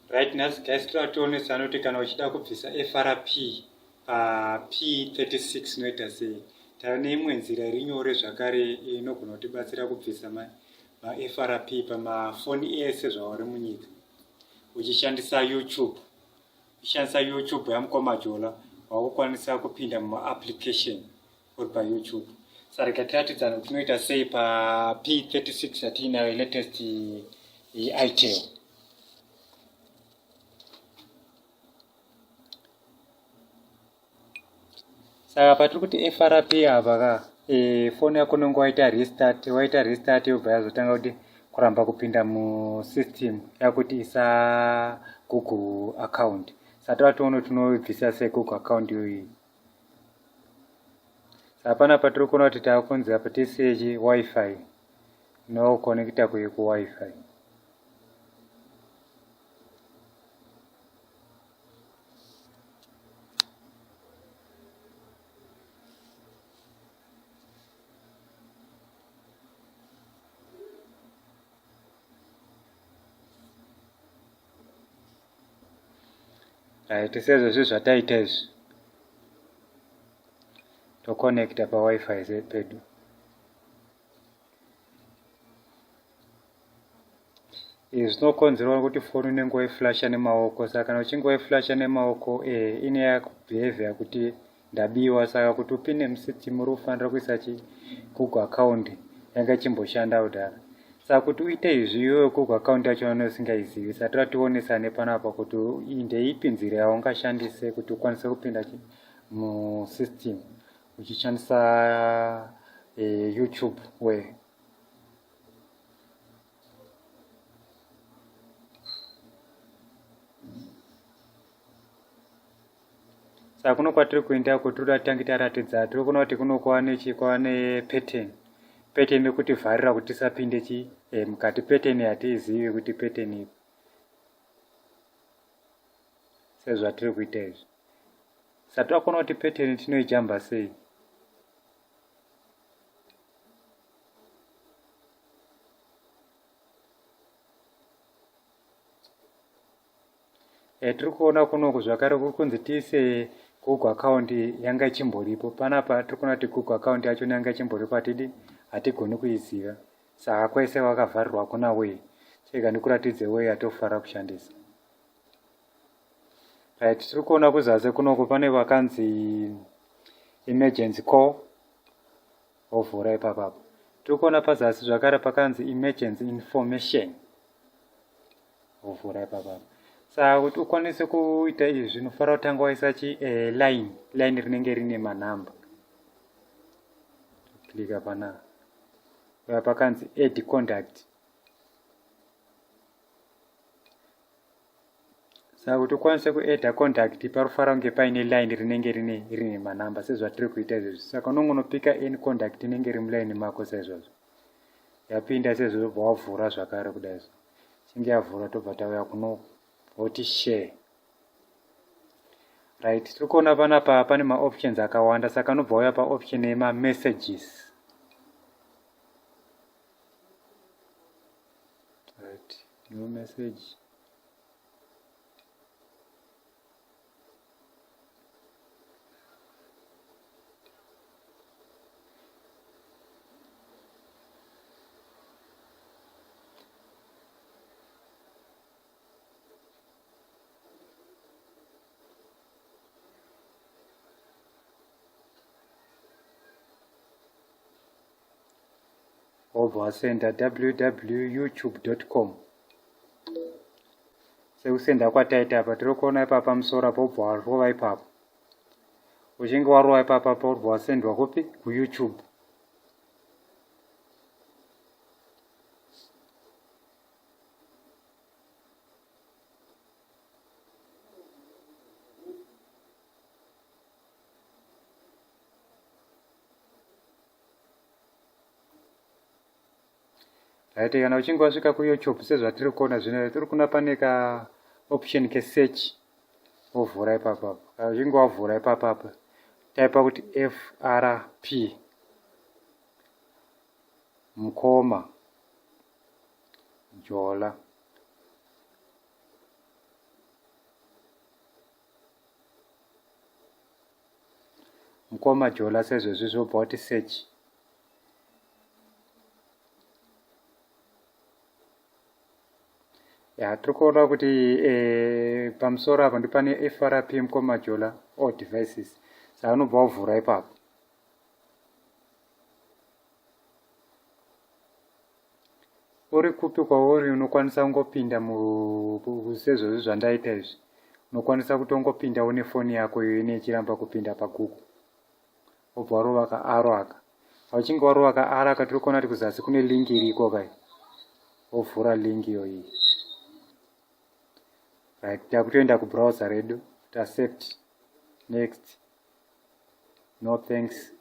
Right now guys tinotoonesa kuti kana uchida kubvisa FRP P36 inoita sei. Tane imwe nzira iri nyore zvakare inogona kutibatsira kubvisa ma FRP pamafoni ese zvauri munyika uchishandisa YouTube. Uchishandisa YouTube yaMkoma Jola wakukwanisa kupinda muma application uri pa YouTube. Saka tatiratidza kuti tinoita sei pa P36 yatinayo latest Itel. Saka patiri kuti FRP apa phone yako nongo waita restart yobva yazotanga kuti kuramba kupinda mu system yakuti isa Google account. Saka tinobvisa sei Google account yoyi. Saka panapa tiri kuona kuti takunzira pa TCH Wi-Fi no connecta ku Wi-Fi. Right, sezvo zvataita izvi toconnecta pa Wi-Fi pedu. Izvi zvinokonzerwa kuti phone inenge waiflasha nemaoko. Saka kana uchinge waiflasha nemaoko ine yakubehaviour kuti ndabiwa. Saka kuti upinde musystem uri kufanira kuisa Google account yanga chimboshanda kudhara. Saka kuti uite izvi iwewe Google account yacho usingaizivi. Saka tirationesa nepanapa kuti ndeipi nzira yaungashandise kuti ukwanise kupinda mu system uchishandisa YouTube we. Saka kuno kwatiri kuenda kuti tiri taratidza tiri kuona kuti kuno kwane pattern yekuti vharira kuti tisapinde mukati. Pattern hatiizivi kuti pattern ipi. Sezvatiri kuita izvi. Saka takaona kuti pattern tinoijamba sei. Tiri kuona kunoku zvakare kunzi tiise Google account yanga ichimboripo. Panapa tiri kuona kuti Google account yacho yanga ichimboripo hatigoni kuiziva. Saka kwese wakavharirwa kuna way. Chega ndikuratidze way yatofara kushandisa. Right, tiri kuona kuzasi kunoku pane vakanzi emergency call ovhura ipapa. Tiri kuona pazasi zvakare pakanzi emergency information ovhura ipapa. Saka kuti ukwanise kuita izvi unofanira kutanga waisa line rinenge rine manhamba. Klika pana uya pakanzi add contact. Saka kuti ukwanise kuadd contact parofara kunge paine line rinenge rine manhamba sezvatiri kuita izvi. Saka unongonopika any contact inenge iri muline mako saizvozvo. Yapinda sezvo wavhura zvakare kudai. Chinge yavhura tobva tauya kuno woti share. Right, tiri kuona panapa pane ma options akawanda. Saka unobva uya pa option yema messages. Right, new message. Wasenda www.youtube.com. Seusenda kwataita apa tiri kuona ipapa musoro apa ubva warova ipapa. Uchinge warova ipapa ubva wasendwa kupi kuYouTube. Right, kana uchinge wasvika kuYouTube sezvatiri kuona zvino tiri kuona pane ka option ke search ovhura ipapa. Kana uchinge wavhura ipapa taipa kuti FRP Mkoma Jola Mkoma Jola sezvezvi zvobva kuti search. Tiri kuona kuti pamusoro apa ndipane FRP Mkoma Jola all devices. Saka unobva uvhura ipapo. Uri kupi kwauri unokwanisa kungopinda sezvezvi zvandaita izvi. Unokwanisa kutongopinda une foni yako iyo ine ichiramba kupinda paGoogle. Obva warovaka aro aka. Uchinge warovaka aro aka tiri kuona kuti kuzasi kune link iriko kai. Wovhura link iyoyi. Right, takutoenda kubrowser redu. Accept. Next. No thanks.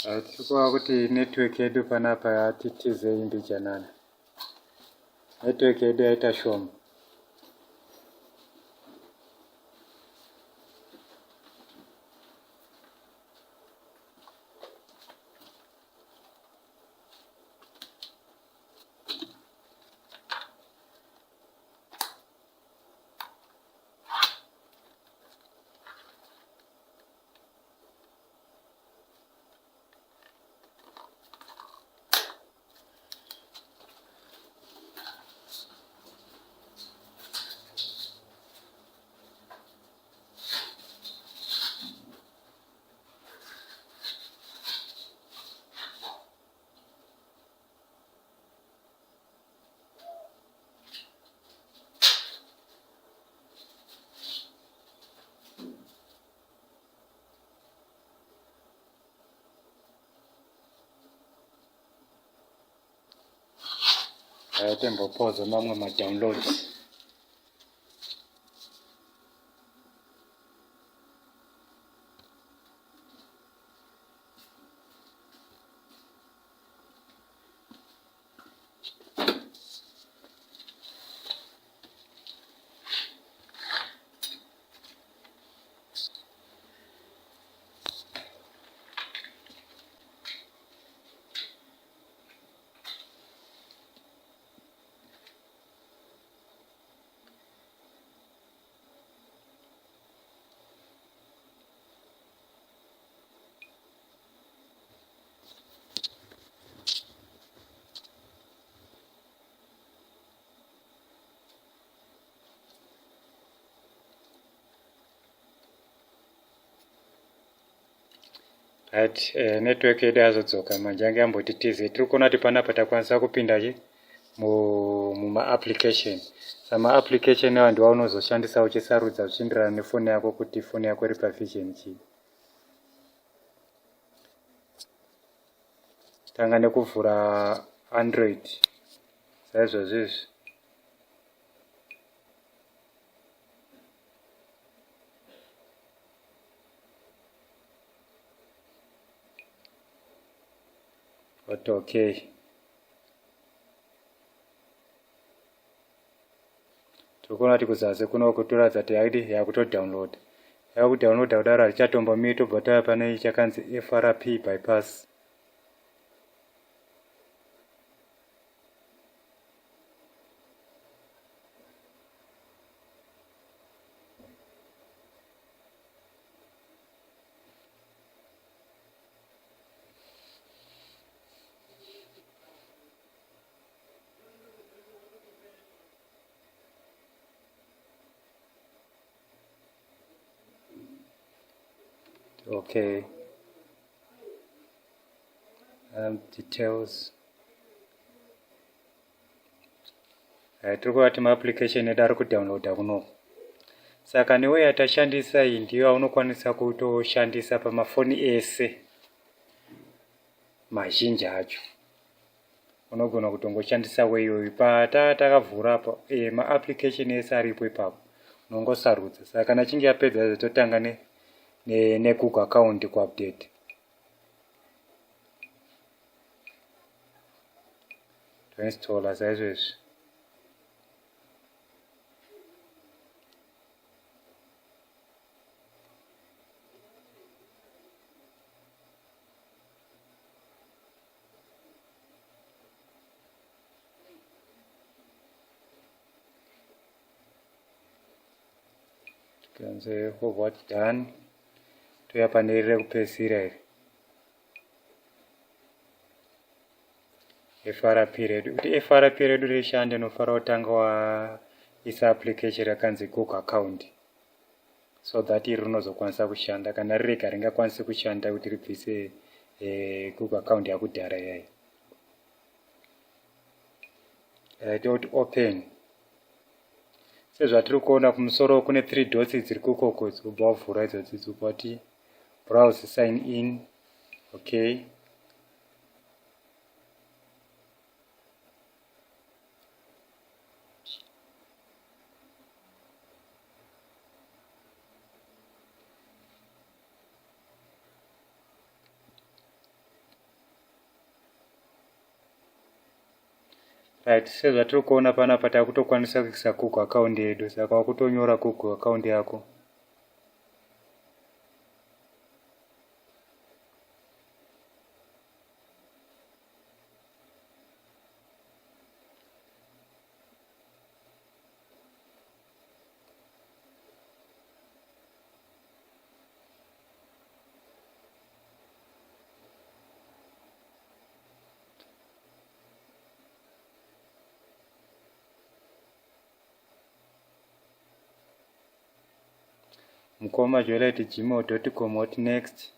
Tirikuona kuti network yedu panapa yatitize imbichanana. Network yedu yaita shoma. Timbopauza mamwe madownloads. Right, network yedu yazodzoka manje yange yambotitize. Tiri kuona kuti panapa takwanisa kupindaje muma application. Sama application awa ndiwo unozoshandisa uchisarudza zvichienderana nefoni yako kuti foni yako iri pavision chii. Tanga nekuvhura Android. Saizvozvo. But okay. Tikuona kuti kuzasi kuno kutoratidza kuti yakutodownload. Yakudownloada kudaro harichatombomiri tobva tava pane chakanzi FRP bypass. okay. Details. Tiri kuti maapplication edu ari kudownloada kuno. Saka newe yatashandisa iyi ndiyo yaunokwanisa kutoshandisa pamafoni ese mazhinji acho. Unogona kutongoshandisa weyoyo patakavhura apa maapplication ese aripo ipapo unongosarudza. Saka kana chinge yapedza zototanga neGoogle account kuupdate. Toinstalla saizvozvi. Tikanze forward done. Toya pane rekupedzisira iri. FRP redu. Kuti FRP redu rishande unofara kutanga waisa application rakanzi Google account. So that iri rinozokwanisa kushanda. Kana rirega ringakwanisi kushanda kuti ribvise Google account yakudhara yayi. Dot open. Sezvatiri kuona kumusoro kune 3 dots dziri kukoko dzobva wavhura idzodzi dzobati browse sign in. Okay. Right, sezvatiri kuona panapa takutokwanisa kuisa Google account yedu. Saka wakutonyora Google account yako. Mkoma Jola at gmail.com. What next?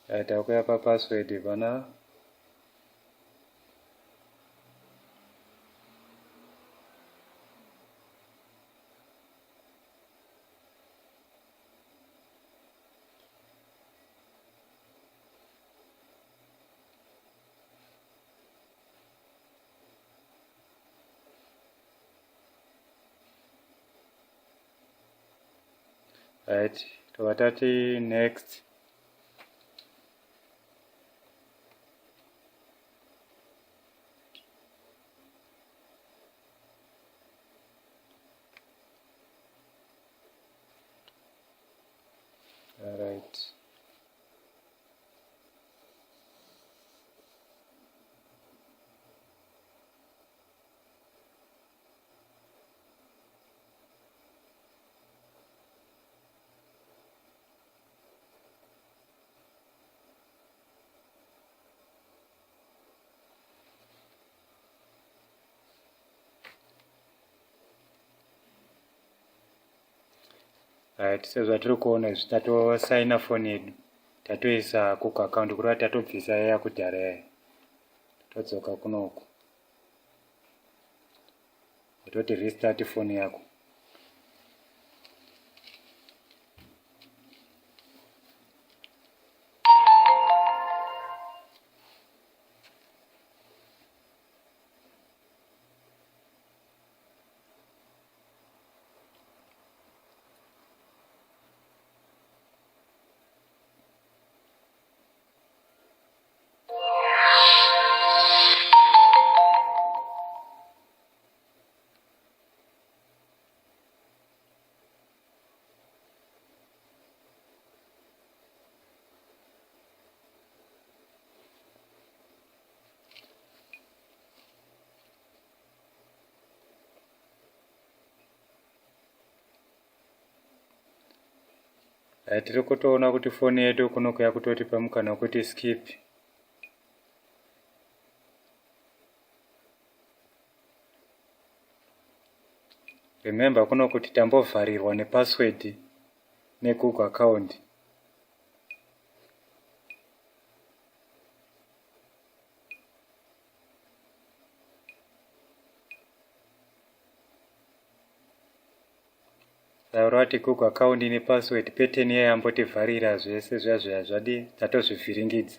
Takuya pa password bana. Right, towatati next. Alright. Right, sezvatiri kuona izvi tatosaina foni yedu. Tatoisa Google account kureva tatobvisa yakudhara yayi. Todzoka kunoku. Toti restart foni yako. Tiri kutoona kuti foni yedu kunokuya kutoti pamukana wekuti skip. remember kuno kuti tambovharirwa nepassword neGoogle account. Saurati Google account ine password pattern yayo yambotivharira zvese zvazvo zvadi tatozvivhiringidza.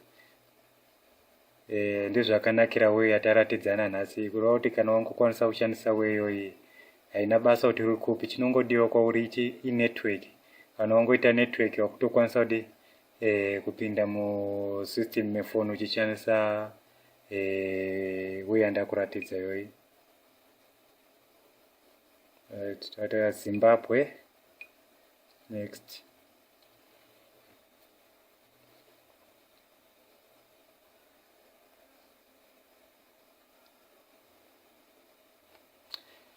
Ndizvakanakira way yataratidzana nhasi kureva kuti kana wangokwanisa kushandisa way iyoyi haina basa kuti uri kupi, chinongodiwa kwauri inetwork. Kana wangoita network wakutokwanisa kuti kupinda musystem mefoni uchishandisa way yandakuratidza iyoyi. Tata Zimbabwe. Next.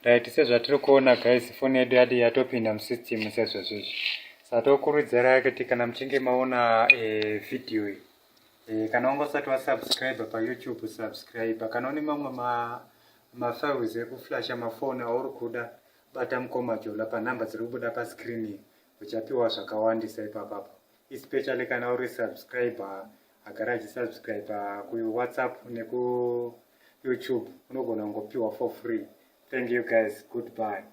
Right, sezvatiri kuona guys, phone yedu yadi yatopinda musystem sezvo zvizvi. Satokurudzira kuti kana muchinge maona video iyi, kana wangosati wasubscribe pa YouTube subscribe, kana une mamwe mafiles ekuflasha mafoni auri kuda, bata Mkoma Jola panhamba dziri kubuda pa screen uchapiwa zvakawandisa ipapo. Especially kana uri subscriber, agara subscriber ku WhatsApp neku YouTube, unogona kungopiwa for free. Thank you guys. Goodbye.